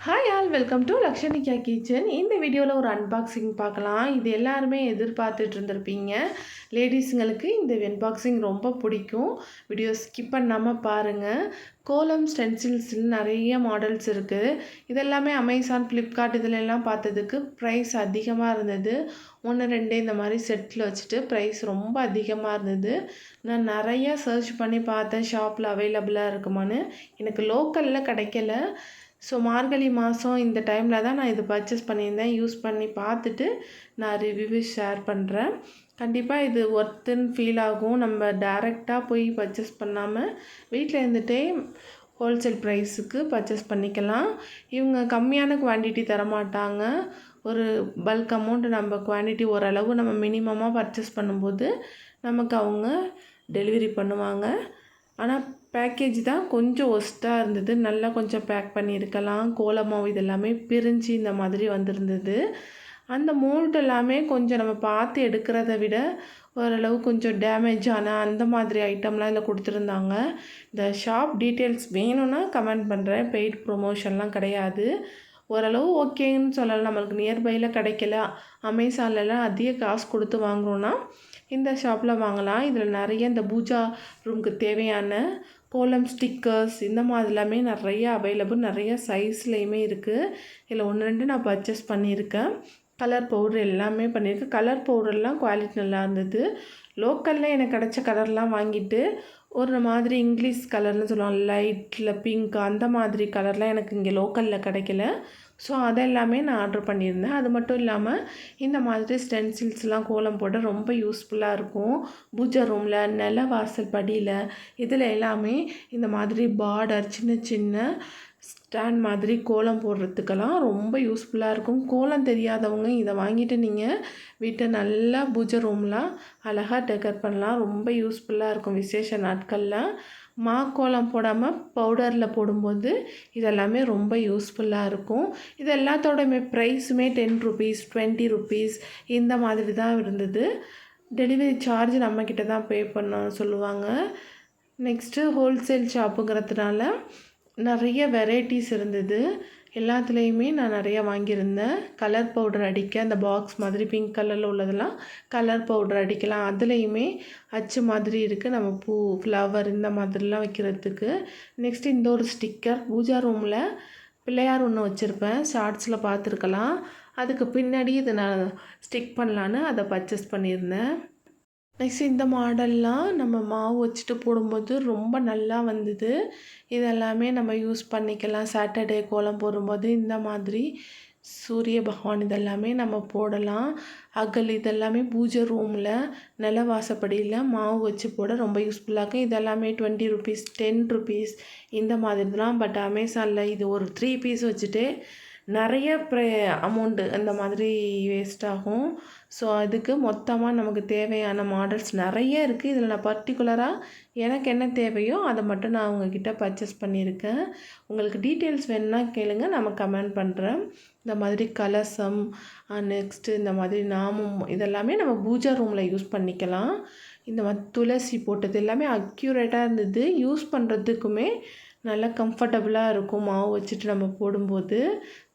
Hi all welcome to Lakshanika kitchen. இந்த வீடியோவில் ஒரு அன்பாக்சிங் பார்க்கலாம். இது எல்லாருமே எதிர்பார்த்துட்டு இருந்திருப்பீங்க. லேடிஸுங்களுக்கு இந்த அன்பாக்சிங் ரொம்ப பிடிக்கும். வீடியோ ஸ்கிப் பண்ணாமல் பாருங்கள். கோலம் ஸ்டென்சில்ஸில் நிறைய மாடல்ஸ் இருக்குது. இதெல்லாமே அமேசான், ஃப்ளிப்கார்ட் இதிலெல்லாம் பார்த்ததுக்கு ப்ரைஸ் அதிகமாக இருந்தது. 1 2 இந்த மாதிரி செட்டில் வச்சுட்டு ப்ரைஸ் ரொம்ப அதிகமாக இருந்தது. நான் நிறையா சர்ச் பண்ணி பார்த்தேன் ஷாப்பில் அவைலபிளாக இருக்குமான்னு. எனக்கு லோக்கலில் கிடைக்கல. ஸோ மார்கழி மாதம் இந்த டைமில் தான் நான் இது பர்ச்சேஸ் பண்ணியிருந்தேன். யூஸ் பண்ணி பார்த்துட்டு நான் ரிவ்யூ ஷேர் பண்ணுறேன். கண்டிப்பாக இது ஒர்த்துன்னு ஃபீல் ஆகும். நம்ம டைரெக்டாக போய் பர்ச்சேஸ் பண்ணாமல் வீட்டில் இருந்துகிட்டே ஹோல்சேல் ப்ரைஸுக்கு பர்ச்சேஸ் பண்ணிக்கலாம். இவங்க கம்மியான குவான்டிட்டி தரமாட்டாங்க. ஒரு பல்க் அமௌண்ட் நம்ம குவான்டிட்டி ஓரளவு நம்ம மினிமமாக பர்ச்சேஸ் பண்ணும்போது நமக்கு அவங்க டெலிவரி பண்ணுவாங்க. ஆனால் பேக்கேஜ் தான் கொஞ்சம் ஒஸ்ட்டாக இருந்தது. நல்லா கொஞ்சம் பேக் பண்ணியிருக்கலாம். கோலமாவு இதெல்லாமே பிரிஞ்சு இந்த மாதிரி வந்திருந்தது. அந்த மோல்டு எல்லாமே கொஞ்சம் நம்ம பார்த்து எடுக்கிறத விட ஓரளவு கொஞ்சம் டேமேஜ் ஆனால் அந்த மாதிரி ஐட்டம்லாம் இதில் கொடுத்துருந்தாங்க. இந்த ஷாப் டீட்டெயில்ஸ் வேணும்னா கமெண்ட் பண்ணுறேன். பெய்ட் ப்ரொமோஷன்லாம் கிடையாது. ஓரளவு ஓகேன்னு சொல்லலாம். நம்மளுக்கு நியர்பையில் கிடைக்கல, அமேசான்லலாம் அதிக காசு கொடுத்து வாங்குகிறோன்னா இந்த ஷாப்பில் வாங்கலாம். இதில் நிறைய இந்த பூஜா ரூமுக்கு தேவையான கோலம் ஸ்டிக்கர்ஸ் இந்த மாதிரிலாமே நிறைய அவைலபிள், நிறைய சைஸ்லேயுமே இருக்குது. இதில் 1 2 நான் பர்ச்சேஸ் பண்ணியிருக்கேன். கலர் பவுடர் எல்லாமே பண்ணியிருக்கேன். கலர் பவுடர்லாம் குவாலிட்டி நல்லா இருந்தது. லோக்கலில் எனக்கு கிடச்ச கலர்லாம் வாங்கிட்டு ஒரு மாதிரி இங்கிலீஷ் கலர்னு சொல்லுவாங்க, லைட்டில் பிங்க் அந்த மாதிரி கலர்லாம் எனக்கு இங்கே லோக்கலில் கிடைக்கல. ஸோ அதெல்லாமே நான் ஆர்டர் பண்ணியிருந்தேன். அது மட்டும் இல்லாமல் இந்த மாதிரி ஸ்டென்சில்ஸ்லாம் கோலம் போட ரொம்ப யூஸ்ஃபுல்லாக இருக்கும். பூஜை ரூமில், நில வாசல் படியில் இதில் எல்லாமே இந்த மாதிரி பார்டர் சின்ன சின்ன ஸ்டாண்ட் மாதிரி கோலம் போடுறதுக்கெல்லாம் ரொம்ப யூஸ்ஃபுல்லாக இருக்கும். கோலம் தெரியாதவங்க இதை வாங்கிட்டு நீங்கள் வீட்டை நல்லா பூஜை ரூம்லாம் அழகாக டெக்கர் பண்ணலாம். ரொம்ப யூஸ்ஃபுல்லாக இருக்கும் விசேஷ நாட்களில். கோலம் போடாமல் பவுடரில் போடும்போது இதெல்லாமே ரொம்ப யூஸ்ஃபுல்லாக இருக்கும். இது எல்லாத்தோட ப்ரைஸுமே 10 rupees 20 rupees இந்த மாதிரி தான் இருந்தது. டெலிவரி சார்ஜ் நம்மக்கிட்ட தான் பே பண்ண சொல்லுவாங்க. நெக்ஸ்ட்டு ஹோல்சேல் ஷாப்புங்கிறதுனால நிறைய வெரைட்டிஸ் இருந்தது. எல்லாத்துலேயுமே நான் நிறையா வாங்கியிருந்தேன். கலர் பவுடர் அடிக்க அந்த பாக்ஸ் மாதிரி பிங்க் கலரில் உள்ளதெல்லாம் கலர் பவுடர் அடிக்கலாம். அதுலேயுமே அச்சு மாதிரி இருக்குது, நம்ம பூ, ஃப்ளவர் இந்த மாதிரிலாம் வைக்கிறதுக்கு. நெக்ஸ்ட்டு இந்த ஒரு ஸ்டிக்கர் பூஜா ரூமில் பிள்ளையார் ஒன்று வச்சுருப்பேன், ஷார்ட்ஸில் பார்த்துருக்கலாம். அதுக்கு பின்னாடி இதை நான் ஸ்டிக் பண்ணலான்னு அதை பர்ச்சேஸ் பண்ணியிருந்தேன். நெக்ஸ்ட் இந்த மாடல்லாம் நம்ம மாவு வச்சுட்டு போடும்போது ரொம்ப நல்லா வந்தது. இதெல்லாமே நம்ம யூஸ் பண்ணிக்கலாம். சாட்டர்டே கோலம் போடும்போது இந்த மாதிரி சூரிய பகவான் இதெல்லாமே நம்ம போடலாம். அகல் இதெல்லாமே பூஜை ரூமில் நில வாசப்படியில் மாவு வச்சு போட ரொம்ப யூஸ்ஃபுல்லாக இருக்கும். இதெல்லாமே 20 rupees 10 rupees இந்த மாதிரி தான். பட் அமேசானில் இது ஒரு 3 piece வச்சுட்டு நிறைய அமௌண்ட்டு அந்த மாதிரி வேஸ்ட் ஆகும். ஸோ அதுக்கு மொத்தமாக நமக்கு தேவையான மாடல்ஸ் நிறைய இருக்குது. இதில் நான் பர்டிகுலராக எனக்கு என்ன தேவையோ அதை மட்டும் நான் அவங்கக்கிட்ட பர்ச்சேஸ் பண்ணியிருக்கேன். உங்களுக்கு டீட்டெயில்ஸ் வேணுன்னா கேளுங்க, நம்ம கமெண்ட் பண்ணுறேன். இந்த மாதிரி கலசம், நெக்ஸ்ட்டு இந்த மாதிரி நாமம் இதெல்லாமே நம்ம பூஜா ரூமில் யூஸ் பண்ணிக்கலாம். இந்த மாதிரி துளசி போட்டது எல்லாமே அக்யூரேட்டாக இருந்தது. யூஸ் பண்ணுறதுக்குமே நல்லா கம்ஃபர்டபுளாக இருக்கும். மாவு வச்சுட்டு நம்ம போடும்போது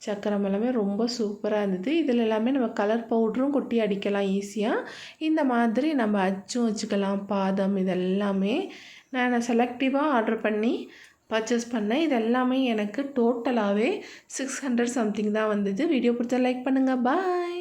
சக்கரம் எல்லாமே ரொம்ப சூப்பராக இருந்தது. இதில் எல்லாமே நம்ம கலர் பவுடரும் கொட்டி அடிக்கலாம் ஈஸியாக. இந்த மாதிரி நம்ம அச்சும் வச்சுக்கலாம். பாதம் இதெல்லாமே நான் செலக்டிவாக ஆர்டர் பண்ணி பர்ச்சேஸ் பண்ணேன். இது எல்லாமே எனக்கு டோட்டலாகவே 600 சம்திங் தான் வந்தது. வீடியோ பிடிச்சா லைக் பண்ணுங்கள். பாய்.